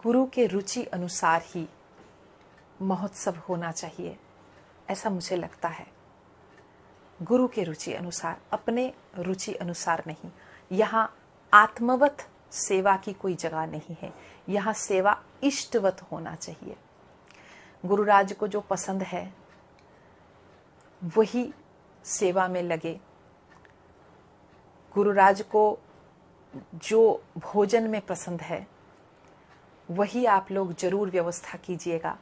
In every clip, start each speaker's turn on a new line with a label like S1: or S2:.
S1: गुरु के रुचि अनुसार ही महोत्सव होना चाहिए, ऐसा मुझे लगता है। गुरु के रुचि अनुसार, अपने रुचि अनुसार नहीं। यहाँ आत्मवत सेवा की कोई जगह नहीं है, यहाँ सेवा इष्टवत होना चाहिए। गुरुराज को जो पसंद है वही सेवा में लगे। गुरुराज को जो भोजन में पसंद है वही आप लोग जरूर व्यवस्था कीजिएगा।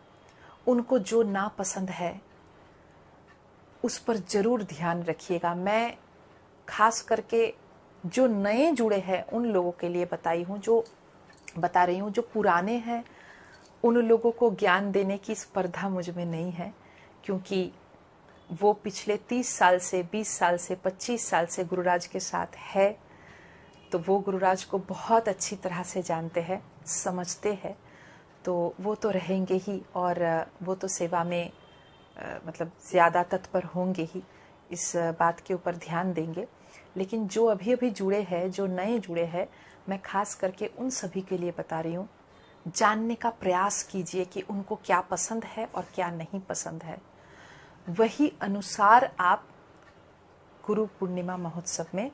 S1: उनको जो ना पसंद है उस पर जरूर ध्यान रखिएगा। मैं खास करके जो नए जुड़े हैं उन लोगों के लिए बता रही हूँ। जो पुराने हैं उन लोगों को ज्ञान देने की स्पर्धा मुझ में नहीं है, क्योंकि वो पिछले 30 साल से, 20 साल से, 25 साल से गुरुराज के साथ है, तो वो गुरुराज को बहुत अच्छी तरह से जानते हैं, समझते हैं। तो वो तो रहेंगे ही और वो तो सेवा में मतलब ज़्यादा तत्पर होंगे ही, इस बात के ऊपर ध्यान देंगे। लेकिन जो अभी अभी जुड़े हैं, जो नए जुड़े हैं, मैं खास करके उन सभी के लिए बता रही हूँ, जानने का प्रयास कीजिए कि उनको क्या पसंद है और क्या नहीं पसंद है। वही अनुसार आप गुरु पूर्णिमा महोत्सव में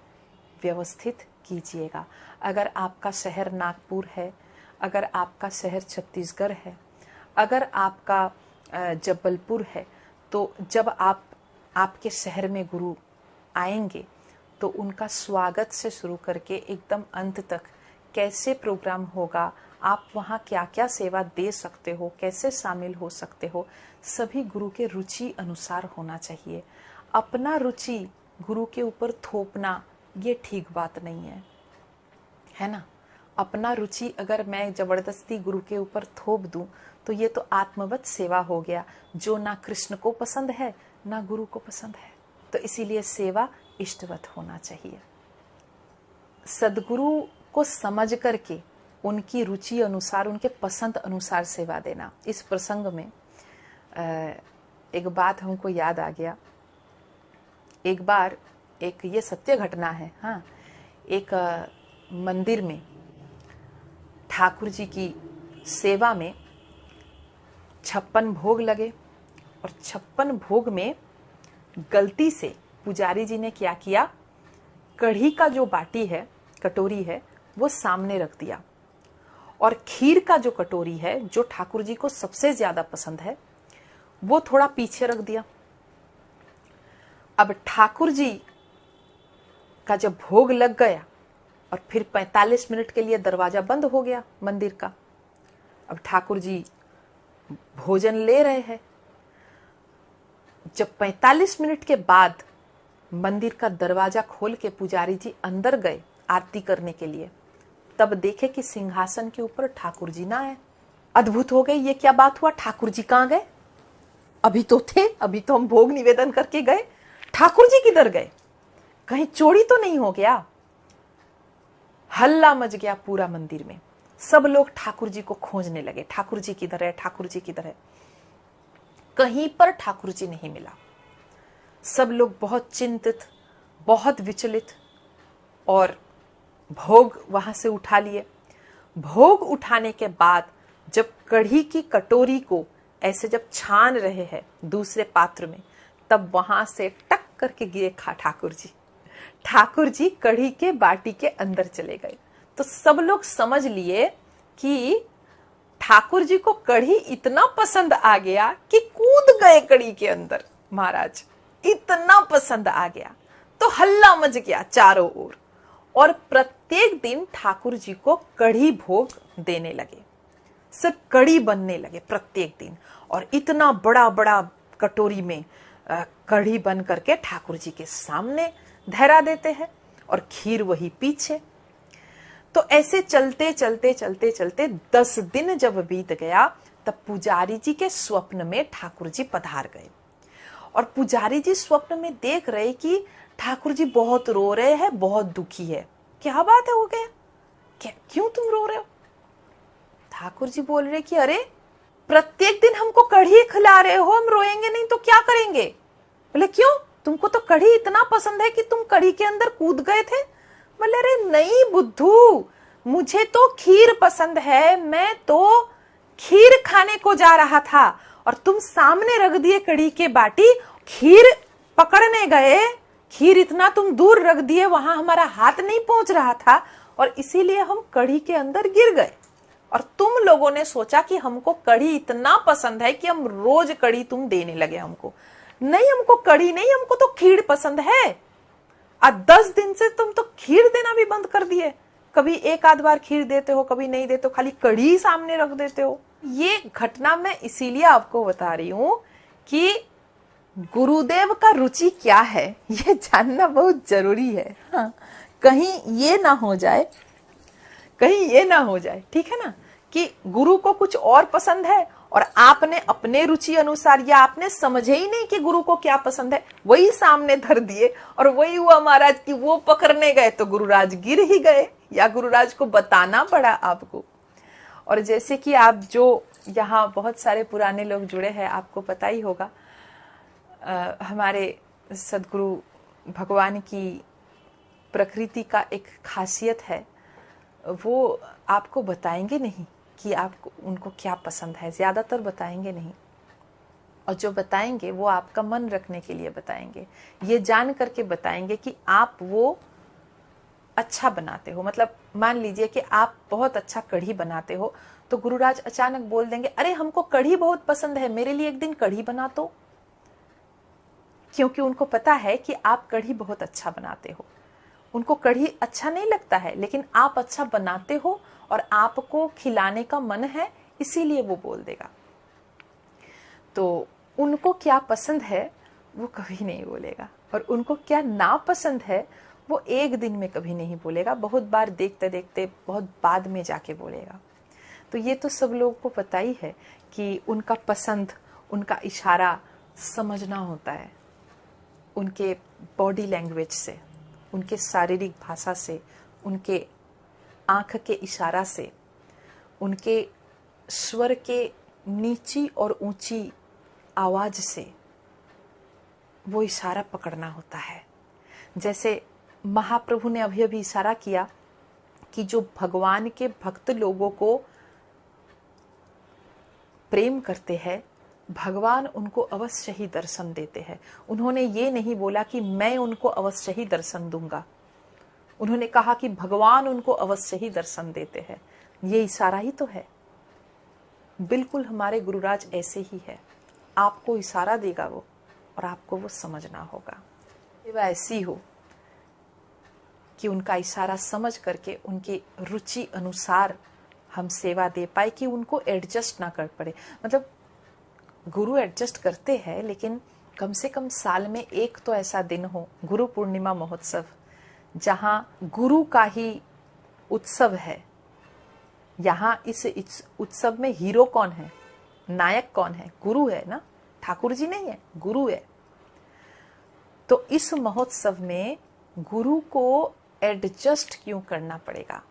S1: व्यवस्थित कीजिएगा। अगर आपका शहर नागपुर है, अगर आपका शहर छत्तीसगढ़ है, अगर आपका जबलपुर है, तो जब आपके शहर में गुरु आएंगे तो उनका स्वागत से शुरू करके एकदम अंत तक कैसे प्रोग्राम होगा, आप वहाँ क्या क्या सेवा दे सकते हो, कैसे शामिल हो सकते हो, सभी गुरु के रुचि अनुसार होना चाहिए। अपना रुचि गुरु के ऊपर थोपना ये ठीक बात नहीं है ना। अपना रुचि अगर मैं जबरदस्ती गुरु के ऊपर थोप दूं तो ये तो आत्मवत सेवा हो गया, जो ना कृष्ण को पसंद है ना गुरु को पसंद है। तो इसीलिए सेवा इष्टवत होना चाहिए। सदगुरु को समझ करके उनकी रुचि अनुसार, उनके पसंद अनुसार सेवा देना। इस प्रसंग में एक बात हमको याद आ गया। एक बार, एक ये सत्य घटना है, हाँ, एक मंदिर में ठाकुर जी की सेवा में 56 भोग लगे और 56 भोग में गलती से पुजारी जी ने क्या किया, कढ़ी का जो बाटी है, कटोरी है, वो सामने रख दिया और खीर का जो कटोरी है, जो ठाकुर जी को सबसे ज्यादा पसंद है, वो थोड़ा पीछे रख दिया। अब ठाकुर जी का जब भोग लग गया और फिर 45 मिनट के लिए दरवाजा बंद हो गया मंदिर का। अब ठाकुर जी भोजन ले रहे हैं। जब 45 मिनट के बाद मंदिर का दरवाजा खोल के पुजारी जी अंदर गए आरती करने के लिए, तब देखे कि सिंहासन के ऊपर ठाकुर जी ना है। अद्भुत हो गए, ये क्या बात हुआ, ठाकुर जी कहाँ गए? अभी तो थे, अभी तो हम भोग निवेदन करके गए, ठाकुर जी किधर गए? कहीं चोरी तो नहीं हो गया? हल्ला मच गया पूरा मंदिर में। सब लोग ठाकुर जी को खोजने लगे, ठाकुर जी किधर है, ठाकुर जी किधर है। कहीं पर ठाकुर जी नहीं मिला। सब लोग बहुत चिंतित, बहुत विचलित, और भोग वहां से उठा लिए। भोग उठाने के बाद जब कढ़ी की कटोरी को ऐसे जब छान रहे हैं दूसरे पात्र में, तब वहां से टक करके गिरे ठाकुर जी। ठाकुर जी कढ़ी के बाटी के अंदर चले गए। तो सब लोग समझ लिए कि ठाकुर जी को कढ़ी इतना पसंद आ गया कि कूद गए कढ़ी के अंदर। महाराज, इतना पसंद आ गया तो हल्ला मच गया चारों ओर, और प्रत्येक दिन ठाकुर जी को कढ़ी भोग देने लगे। सिर्फ कढ़ी बनने लगे प्रत्येक दिन, और इतना बड़ा बड़ा कटोरी में कढ़ी बन करके ठाकुर जी के सामने धरा देते हैं, और खीर वही पीछे। तो ऐसे चलते चलते चलते चलते 10 दिन जब बीत गया, तब पुजारी जी के स्वप्न में ठाकुर जी पधार गए। और पुजारी जी स्वप्न में देख रहे कि ठाकुर जी बहुत रो रहे हैं, बहुत दुखी है। क्या बात है, हो गया क्या, क्यों तुम रो रहे हो? ठाकुर जी बोल रहे कि अरे प्रत्येक दिन हमको कढ़ी खिला रहे हो, हम रोएंगे नहीं तो क्या करेंगे? बोले क्यों, तुमको तो कढ़ी इतना पसंद है कि तुम कढ़ी के अंदर कूद गए थे? बोले अरे नहीं बुद्धू, मुझे तो खीर पसंद है, मैं तो खीर खाने को जा रहा था और तुम सामने रख दिए कड़ी के बाटी, खीर पकड़ने गए, खीर इतना तुम दूर रख दिए, वहां हमारा हाथ नहीं पहुंच रहा था और इसीलिए हम कड़ी के अंदर गिर गए। और तुम लोगों ने सोचा कि हमको कड़ी इतना पसंद है कि हम रोज कड़ी तुम देने लगे हमको। नहीं, हमको कड़ी नहीं, हमको तो खीर पसंद है। 10 दिन से तुम तो खीर देना भी बंद कर दिए। कभी एक आध बार खीर देते हो, कभी नहीं देते हो, खाली कड़ी सामने रख देते हो। ये घटना मैं इसीलिए आपको बता रही हूं कि गुरुदेव का रुचि क्या है ये जानना बहुत जरूरी है। हाँ, कहीं ये ना हो जाए, ठीक है ना, कि गुरु को कुछ और पसंद है और आपने अपने रुचि अनुसार, या आपने समझे ही नहीं कि गुरु को क्या पसंद है, वही सामने धर दिए और वही हुआ महाराज कि वो पकड़ने गए तो गुरुराज गिर ही गए, या गुरुराज को बताना पड़ा आपको। और जैसे कि आप जो यहाँ बहुत सारे पुराने लोग जुड़े हैं, आपको पता ही होगा, हमारे सदगुरु भगवान की प्रकृति का एक खासियत है, वो आपको बताएंगे नहीं कि आपको उनको क्या पसंद है, ज्यादातर बताएंगे नहीं। और जो बताएंगे वो आपका मन रखने के लिए बताएंगे, ये जान करके बताएंगे कि आप वो अच्छा बनाते हो। मतलब मान लीजिए कि आप बहुत अच्छा कढ़ी बनाते हो, तो गुरुराज अचानक बोल देंगे, अरे हमको कढ़ी बहुत पसंद है, मेरे लिए एक दिन कढ़ी बना दो। क्योंकि उनको पता है कि आप कढ़ी बहुत अच्छा बनाते हो। उनको कढ़ी अच्छा नहीं लगता है, लेकिन आप अच्छा बनाते हो और आपको खिलाने का मन है, इसीलिए वो बोल देगा। तो उनको क्या पसंद है वो कभी नहीं बोलेगा, और उनको क्या नापसंद है वो एक दिन में कभी नहीं बोलेगा, बहुत बार देखते देखते बहुत बाद में जाके बोलेगा। तो ये तो सब लोगों को पता ही है कि उनका पसंद, उनका इशारा समझना होता है, उनके बॉडी लैंग्वेज से, उनके शारीरिक भाषा से, उनके आंख के इशारा से, उनके स्वर के नीची और ऊंची आवाज से वो इशारा पकड़ना होता है। जैसे महाप्रभु ने अभी अभी इशारा किया कि जो भगवान के भक्त लोगों को प्रेम करते हैं, भगवान उनको अवश्य ही दर्शन देते हैं। उन्होंने ये नहीं बोला कि मैं उनको अवश्य ही दर्शन दूंगा, उन्होंने कहा कि भगवान उनको अवश्य ही दर्शन देते हैं। ये इशारा ही तो है। बिल्कुल हमारे गुरुराज ऐसे ही है, आपको इशारा देगा वो और आपको वो समझना होगा। सेवा ऐसी हो कि उनका इशारा समझ करके उनकी रुचि अनुसार हम सेवा दे पाए, कि उनको एडजस्ट ना कर पड़े। मतलब गुरु एडजस्ट करते हैं, लेकिन कम से कम साल में एक तो ऐसा दिन हो, गुरु पूर्णिमा महोत्सव, जहां गुरु का ही उत्सव है। यहाँ इस उत्सव में हीरो कौन है, नायक कौन है? गुरु है ना, ठाकुर जी नहीं है, गुरु है। तो इस महोत्सव में गुरु को एडजस्ट क्यों करना पड़ेगा?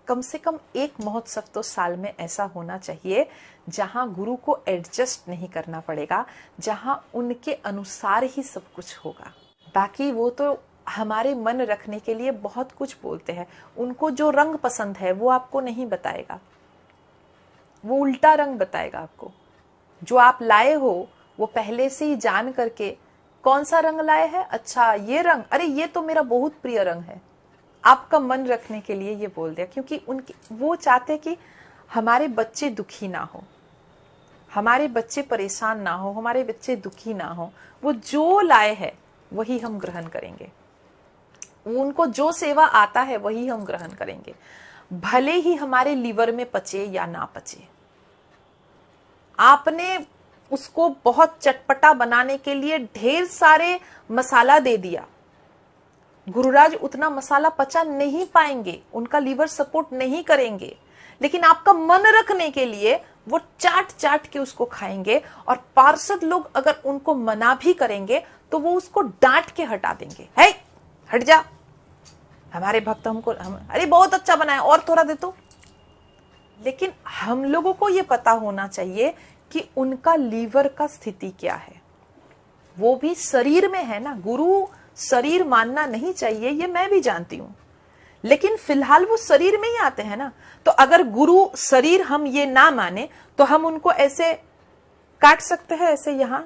S1: कम से कम एक महोत्सव तो साल में ऐसा होना चाहिए जहां गुरु को एडजस्ट नहीं करना पड़ेगा, जहां उनके अनुसार ही सब कुछ होगा। बाकी वो तो हमारे मन रखने के लिए बहुत कुछ बोलते हैं। उनको जो रंग पसंद है वो आपको नहीं बताएगा, वो उल्टा रंग बताएगा आपको। जो आप लाए हो वो पहले से ही जान करके, कौन सा रंग लाए हैं, अच्छा ये रंग, अरे ये तो मेरा बहुत प्रिय रंग है, आपका मन रखने के लिए ये बोल दिया। क्योंकि उनके वो चाहते कि हमारे बच्चे दुखी ना हो, हमारे बच्चे परेशान ना हो, हमारे बच्चे दुखी ना हो। वो जो लाए हैं वही हम ग्रहण करेंगे, उनको जो सेवा आता है वही हम ग्रहण करेंगे, भले ही हमारे लीवर में पचे या ना पचे। आपने उसको बहुत चटपटा बनाने के लिए ढेर सारे मसाला दे दिया, गुरुराज उतना मसाला पचा नहीं पाएंगे, उनका लीवर सपोर्ट नहीं करेंगे। लेकिन आपका मन रखने के लिए वो चाट चाट के उसको खाएंगे, और पार्षद लोग अगर उनको मना भी करेंगे तो वो उसको डांट के हटा देंगे, है हट जा, हमारे भक्त हमको अरे बहुत अच्छा बना है और थोड़ा दे तो। लेकिन हम लोगों को ये पता होना चाहिए कि उनका लीवर का स्थिति क्या है। वो भी शरीर में है ना, गुरु शरीर मानना नहीं चाहिए, ये मैं भी जानती हूं। लेकिन फिलहाल वो शरीर में ही आते हैं ना। तो अगर गुरु शरीर हम ये ना माने तो हम उनको ऐसे काट सकते हैं, ऐसे यहां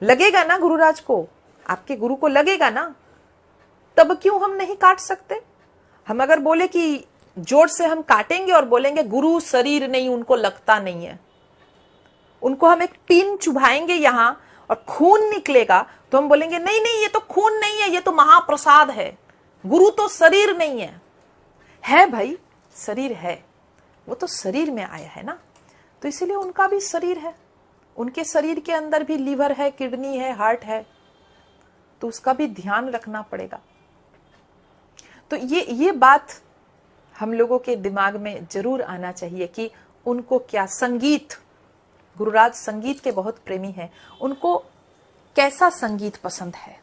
S1: लगेगा ना गुरुराज को, आपके गुरु को लगेगा ना, तब क्यों हम नहीं काट सकते? हम अगर बोले कि जोर से हम काटेंगे और बोलेंगे गुरु शरीर नहीं, उनको लगता नहीं है, उनको हम एक पिन चुभाएंगे यहां और खून निकलेगा, तो हम बोलेंगे नहीं नहीं ये तो खून नहीं है, ये तो महाप्रसाद है, गुरु तो शरीर नहीं है। है भाई, शरीर है, वो तो शरीर में आया है ना, तो इसीलिए उनका भी शरीर है, उनके शरीर के अंदर भी लीवर है, किडनी है, हार्ट है, तो उसका भी ध्यान रखना पड़ेगा। तो ये बात हम लोगों के दिमाग में जरूर आना चाहिए कि उनको क्या संगीत, गुरुराज संगीत के बहुत प्रेमी हैं, उनको कैसा संगीत पसंद है,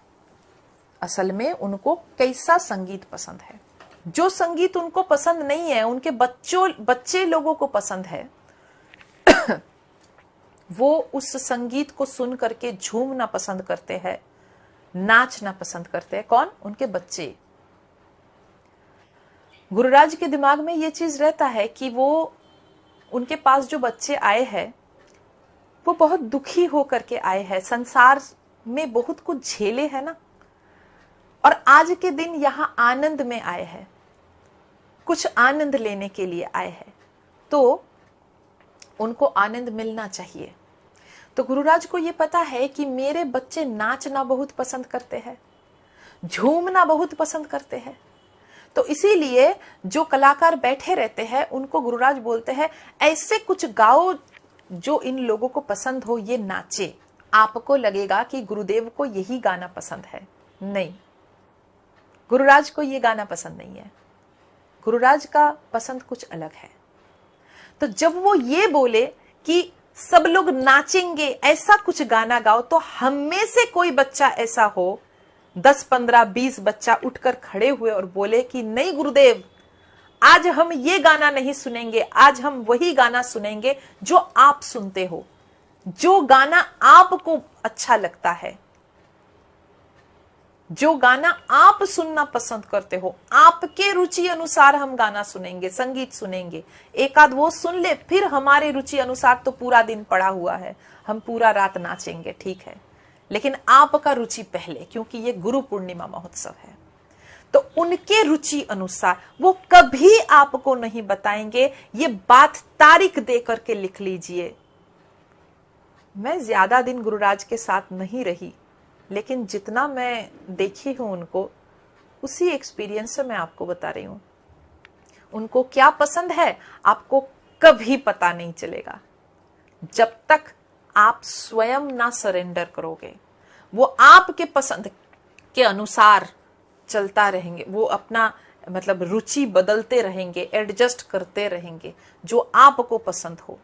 S1: असल में उनको कैसा संगीत पसंद है। जो संगीत उनको पसंद नहीं है, उनके बच्चे लोगों को पसंद है वो उस संगीत को सुन करके झूमना पसंद करते हैं, नाचना पसंद करते हैं। कौन? उनके बच्चे। गुरुराज के दिमाग में ये चीज रहता है कि वो, उनके पास जो बच्चे आए हैं वो बहुत दुखी होकर के आए हैं, संसार में बहुत कुछ झेले है ना, और आज के दिन यहां आनंद में आए हैं, कुछ आनंद लेने के लिए आए हैं, तो उनको आनंद मिलना चाहिए। तो गुरुराज को ये पता है कि मेरे बच्चे नाचना बहुत पसंद करते हैं, झूमना बहुत पसंद करते हैं, तो इसीलिए जो कलाकार बैठे रहते हैं उनको गुरुराज बोलते हैं ऐसे कुछ गाओ जो इन लोगों को पसंद हो, ये नाचे। आपको लगेगा कि गुरुदेव को यही गाना पसंद है, नहीं, गुरुराज को ये गाना पसंद नहीं है, गुरुराज का पसंद कुछ अलग है। तो जब वो ये बोले कि सब लोग नाचेंगे, ऐसा कुछ गाना गाओ, तो हम में से कोई बच्चा ऐसा हो, 10, 15, 20 बच्चा उठकर खड़े हुए और बोले कि नहीं गुरुदेव, आज हम ये गाना नहीं सुनेंगे, आज हम वही गाना सुनेंगे जो आप सुनते हो, जो गाना आपको अच्छा लगता है, जो गाना आप सुनना पसंद करते हो, आपके रुचि अनुसार हम गाना सुनेंगे, संगीत सुनेंगे। एक आध वो सुन ले, फिर हमारे रुचि अनुसार तो पूरा दिन पड़ा हुआ है, हम पूरा रात नाचेंगे, ठीक है, लेकिन आपका रुचि पहले, क्योंकि ये गुरु पूर्णिमा महोत्सव है। तो उनके रुचि अनुसार वो कभी आपको नहीं बताएंगे, ये बात तारीख दे करके लिख लीजिए। मैं ज्यादा दिन गुरुराज के साथ नहीं रही, लेकिन जितना मैं देखी हूं उनको, उसी एक्सपीरियंस से मैं आपको बता रही हूं। उनको क्या पसंद है आपको कभी पता नहीं चलेगा जब तक आप स्वयं ना सरेंडर करोगे। वो आपके पसंद के अनुसार चलता रहेंगे, वो अपना मतलब रुचि बदलते रहेंगे, एडजस्ट करते रहेंगे जो आपको पसंद हो।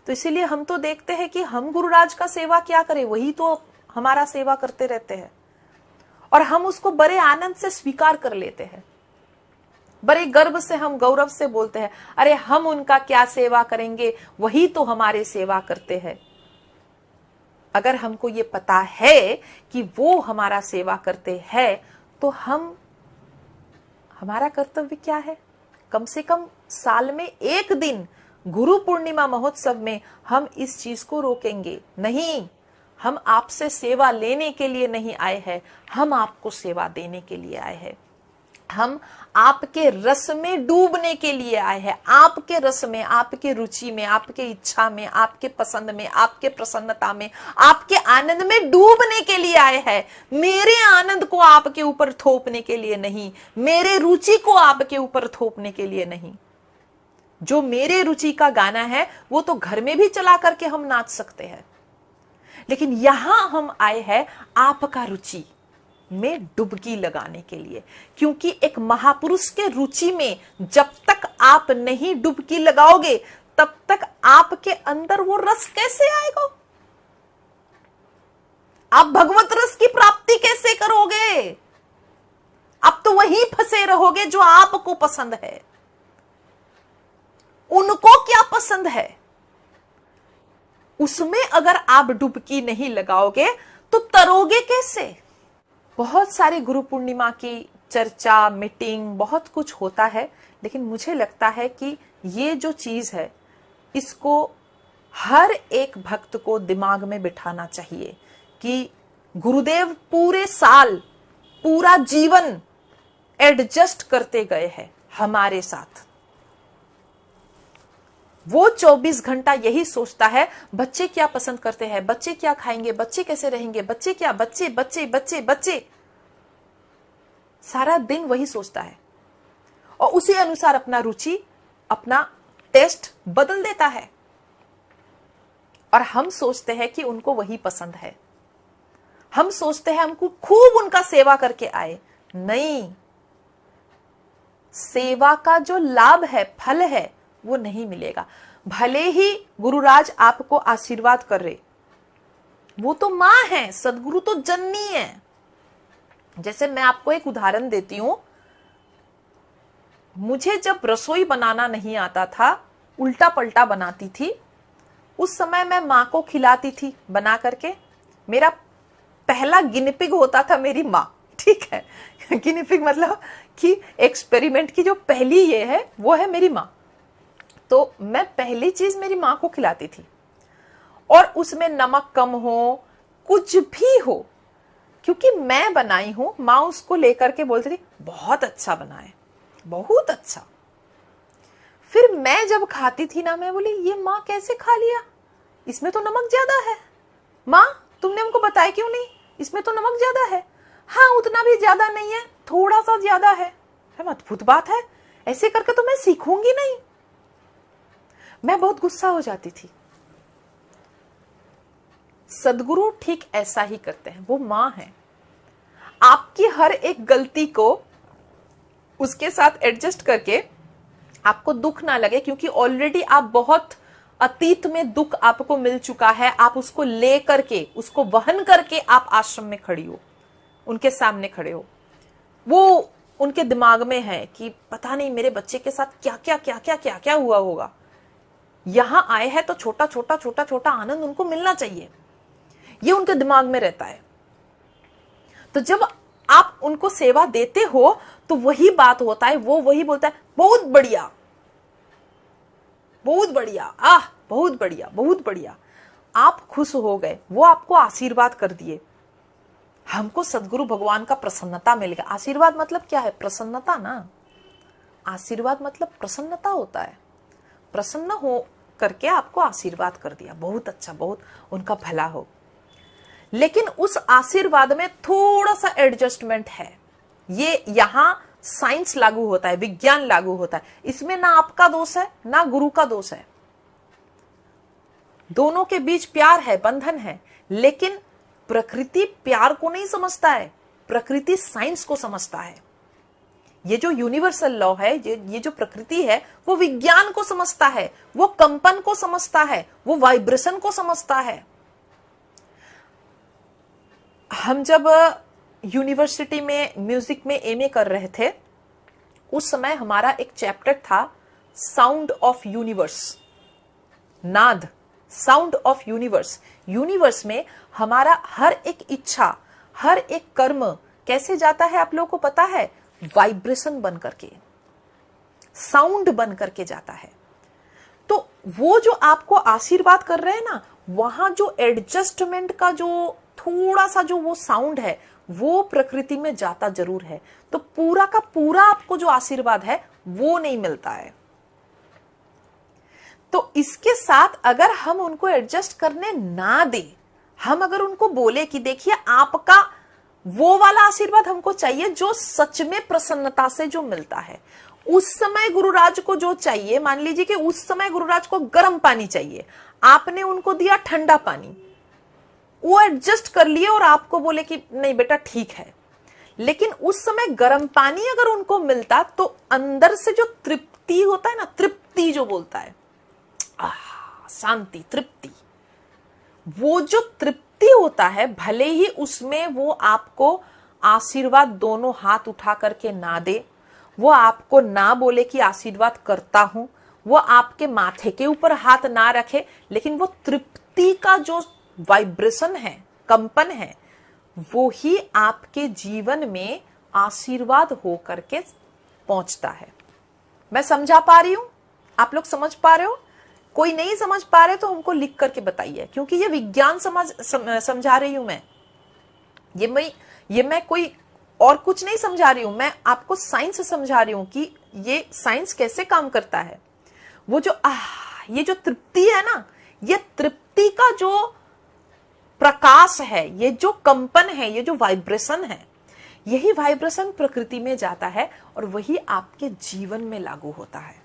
S1: तो इसीलिए हम तो देखते हैं कि हम गुरुराज का सेवा क्या करें, वही तो हमारा सेवा करते रहते हैं, और हम उसको बड़े आनंद से स्वीकार कर लेते हैं, बड़े गर्व से हम गौरव से बोलते हैं, अरे हम उनका क्या सेवा करेंगे, वही तो हमारे सेवा करते हैं। अगर हमको ये पता है कि वो हमारा सेवा करते हैं, तो हमारा कर्तव्य क्या है? कम से कम साल में एक दिन गुरु पूर्णिमा महोत्सव में हम इस चीज को रोकेंगे नहीं। हम आपसे सेवा लेने के लिए नहीं आए हैं, हम आपको सेवा देने के लिए आए हैं। हम आपके रस में डूबने के लिए आए हैं, आपके रस में, आपके रुचि में, आपके इच्छा में, आपके पसंद में, आपके प्रसन्नता में, आपके आनंद में डूबने के लिए आए हैं। मेरे आनंद को आपके ऊपर थोपने के लिए नहीं, मेरे रुचि को आपके ऊपर थोपने के लिए नहीं। जो मेरे रुचि का गाना है वो तो घर में भी चला करके हम नाच सकते हैं, लेकिन यहां हम आए हैं आपका रुचि में डुबकी लगाने के लिए, क्योंकि एक महापुरुष के रुचि में जब तक आप नहीं डुबकी लगाओगे तब तक आपके अंदर वो रस कैसे आएगा? आप भगवत रस की प्राप्ति कैसे करोगे? आप तो वहीं फंसे रहोगे जो आपको पसंद है। उनको क्या पसंद है उसमें अगर आप डुबकी नहीं लगाओगे तो तरोगे कैसे? बहुत सारे गुरु पूर्णिमा की चर्चा, मीटिंग, बहुत कुछ होता है, लेकिन मुझे लगता है कि ये जो चीज है इसको हर एक भक्त को दिमाग में बिठाना चाहिए कि गुरुदेव पूरे साल, पूरा जीवन एडजस्ट करते गए हैं हमारे साथ। वो 24 घंटा यही सोचता है बच्चे क्या पसंद करते हैं, बच्चे क्या खाएंगे, बच्चे कैसे रहेंगे, बच्चे क्या, बच्चे बच्चे बच्चे बच्चे, सारा दिन वही सोचता है और उसी अनुसार अपना रुचि, अपना टेस्ट बदल देता है। और हम सोचते हैं कि उनको वही पसंद है, हम सोचते हैं हमको खूब उनका सेवा करके आए। नहीं, सेवा का जो लाभ है, फल है, वो नहीं मिलेगा। भले ही गुरुराज आपको आशीर्वाद कर रहे, वो तो मां है, सदगुरु तो जननी है। जैसे मैं आपको एक उदाहरण देती हूं, मुझे जब रसोई बनाना नहीं आता था, उल्टा पलटा बनाती थी, उस समय मैं मां को खिलाती थी बना करके। मेरा पहला गिनिपिग होता था मेरी मां, ठीक है। गिनिपिग मतलब कि एक्सपेरिमेंट की जो पहली ये है वो है मेरी मां। तो मैं पहली चीज मेरी मां को खिलाती थी, और उसमें नमक कम हो, कुछ भी हो, क्योंकि मैं बनाई हूं, मां उसको लेकर के बोलती थी बहुत अच्छा बना है, बहुत अच्छा। फिर मैं जब खाती थी ना, मैं बोली ये मां कैसे खा लिया, इसमें तो नमक ज्यादा है। मां तुमने हमको बताया क्यों नहीं, इसमें तो नमक ज्यादा है। हाँ उतना भी ज्यादा नहीं है, थोड़ा सा ज्यादा है। अद्भुत बात है, ऐसे करके तो मैं सीखूंगी नहीं। मैं बहुत गुस्सा हो जाती थी। सदगुरु ठीक ऐसा ही करते हैं, वो मां है। आपकी हर एक गलती को उसके साथ एडजस्ट करके आपको दुख ना लगे, क्योंकि ऑलरेडी आप बहुत अतीत में दुख आपको मिल चुका है, आप उसको ले करके, उसको वहन करके आप आश्रम में खड़ी हो, उनके सामने खड़े हो। वो उनके दिमाग में है कि पता नहीं मेरे बच्चे के साथ क्या क्या क्या क्या क्या क्या हुआ होगा। यहां आए हैं तो छोटा छोटा छोटा छोटा आनंद उनको मिलना चाहिए, ये उनके दिमाग में रहता है। तो जब आप उनको सेवा देते हो तो वही बात होता है, वो वही बोलता है बहुत बढ़िया, बहुत बढ़िया, आह बहुत बढ़िया, बहुत बढ़िया। आप खुश हो गए, वो आपको आशीर्वाद कर दिए। हमको सदगुरु भगवान का प्रसन्नता मिल गया। आशीर्वाद मतलब क्या है? प्रसन्नता ना। आशीर्वाद मतलब प्रसन्नता होता है। प्रसन्न हो करके आपको आशीर्वाद कर दिया, बहुत अच्छा, बहुत उनका भला हो। लेकिन उस आशीर्वाद में थोड़ा सा एडजस्टमेंट है। ये यहां साइंस लागू होता है, विज्ञान लागू होता है। इसमें ना आपका दोष है ना गुरु का दोष है, दोनों के बीच प्यार है, बंधन है। लेकिन प्रकृति प्यार को नहीं समझता है, प्रकृति साइंस को समझता है। ये जो यूनिवर्सल लॉ है, ये जो प्रकृति है, वो विज्ञान को समझता है, वो कंपन को समझता है, वो वाइब्रेशन को समझता है। हम जब यूनिवर्सिटी में म्यूजिक में एमए कर रहे थे, उस समय हमारा एक चैप्टर था साउंड ऑफ यूनिवर्स, नाद, साउंड ऑफ यूनिवर्स। यूनिवर्स में हमारा हर एक इच्छा, हर एक कर्म कैसे जाता है आप लोगों को पता है? वाइब्रेशन बन करके, साउंड बन करके जाता है। तो वो जो आपको आशीर्वाद कर रहे हैं ना, वहां जो एडजस्टमेंट का जो थोड़ा सा जो वो साउंड है, वो प्रकृति में जाता जरूर है। तो पूरा का पूरा आपको जो आशीर्वाद है वो नहीं मिलता है। तो इसके साथ अगर हम उनको एडजस्ट करने ना दे, हम अगर उनको बोले कि देखिए आपका वो वाला आशीर्वाद हमको चाहिए जो सच में प्रसन्नता से जो मिलता है। उस समय गुरुराज को जो चाहिए, मान लीजिए कि उस समय गुरुराज को गर्म पानी चाहिए, आपने उनको दिया ठंडा पानी, वो एडजस्ट कर लिए और आपको बोले कि नहीं बेटा ठीक है। लेकिन उस समय गर्म पानी अगर उनको मिलता तो अंदर से जो तृप्ति होता है ना, तृप्ति जो बोलता है, शांति, तृप्ति, वो जो तृप्ति होता है, भले ही उसमें वो आपको आशीर्वाद दोनों हाथ उठा करके ना दे, वो आपको ना बोले कि आशीर्वाद करता हूं, वो आपके माथे के ऊपर हाथ ना रखे, लेकिन वो तृप्ति का जो वाइब्रेशन है, कंपन है, वो ही आपके जीवन में आशीर्वाद हो करके पहुंचता है। मैं समझा पा रही हूं? आप लोग समझ पा रहे हो? कोई नहीं समझ पा रहे तो हमको लिख करके बताइए, क्योंकि ये विज्ञान समझा रही हूं मैं। ये मैं कोई और कुछ नहीं समझा रही हूं, मैं आपको साइंस समझा रही हूं कि ये साइंस कैसे काम करता है। वो जो ये जो तृप्ति है ना, ये तृप्ति का जो प्रकाश है, ये जो कंपन है, ये जो वाइब्रेशन है, यही वाइब्रेशन प्रकृति में जाता है और वही आपके जीवन में लागू होता है।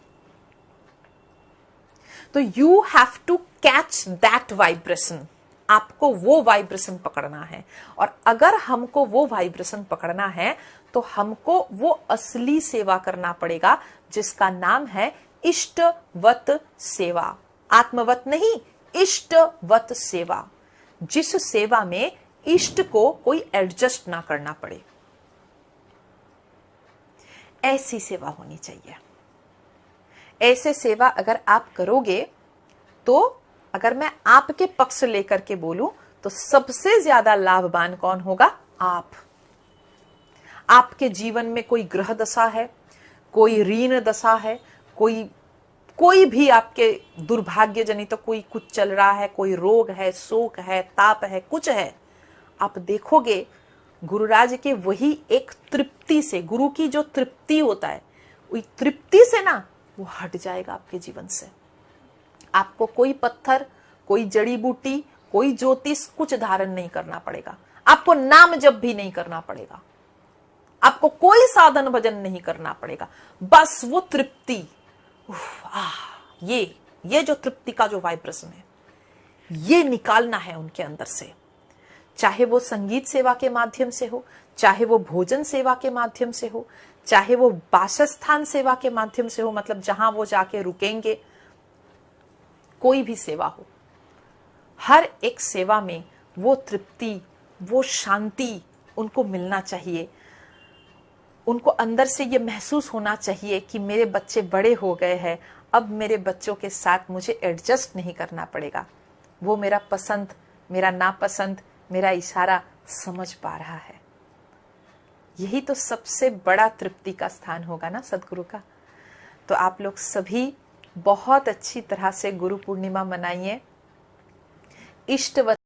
S1: तो you have to catch that vibration. आपको वो वाइब्रेशन पकड़ना है, और अगर हमको वो वाइब्रेशन पकड़ना है तो हमको वो असली सेवा करना पड़ेगा, जिसका नाम है इष्टवत सेवा। आत्मवत नहीं, इष्टवत सेवा, जिस सेवा में इष्ट को कोई एडजस्ट ना करना पड़े, ऐसी सेवा होनी चाहिए। ऐसे सेवा अगर आप करोगे तो, अगर मैं आपके पक्ष लेकर के बोलूं तो सबसे ज्यादा लाभवान कौन होगा? आप। आपके जीवन में कोई ग्रह दशा है, कोई ऋण दशा है, कोई भी आपके दुर्भाग्य जनित तो कोई कुछ चल रहा है, कोई रोग है, शोक है, ताप है, कुछ है, आप देखोगे गुरुराज के वही एक तृप्ति से, गुरु की जो तृप्ति होता है, वही तृप्ति से ना वो हट जाएगा आपके जीवन से। आपको कोई पत्थर, कोई जड़ी बूटी, कोई ज्योतिष कुछ धारण नहीं करना पड़ेगा। आपको नाम जप भी नहीं करना पड़ेगा। आपको कोई साधन भजन नहीं करना पड़ेगा। बस वो तृप्ति, ये जो तृप्ति का जो वाइब्रेशन है, ये निकालना है उनके अंदर से। चाहे वो संगीत सेवा के माध्यम से हो, चाहे वो भोजन सेवा के माध्यम से हो, चाहे वो वासस्थान सेवा के माध्यम से हो, मतलब जहां वो जाके रुकेंगे, कोई भी सेवा हो, हर एक सेवा में वो तृप्ति, वो शांति उनको मिलना चाहिए। उनको अंदर से ये महसूस होना चाहिए कि मेरे बच्चे बड़े हो गए हैं, अब मेरे बच्चों के साथ मुझे एडजस्ट नहीं करना पड़ेगा। वो मेरा पसंद, मेरा नापसंद, मेरा इशारा समझ पा रहा है। यही तो सबसे बड़ा तृप्ति का स्थान होगा ना सदगुरु का। तो आप लोग सभी बहुत अच्छी तरह से गुरु पूर्णिमा मनाइए। इष्टवत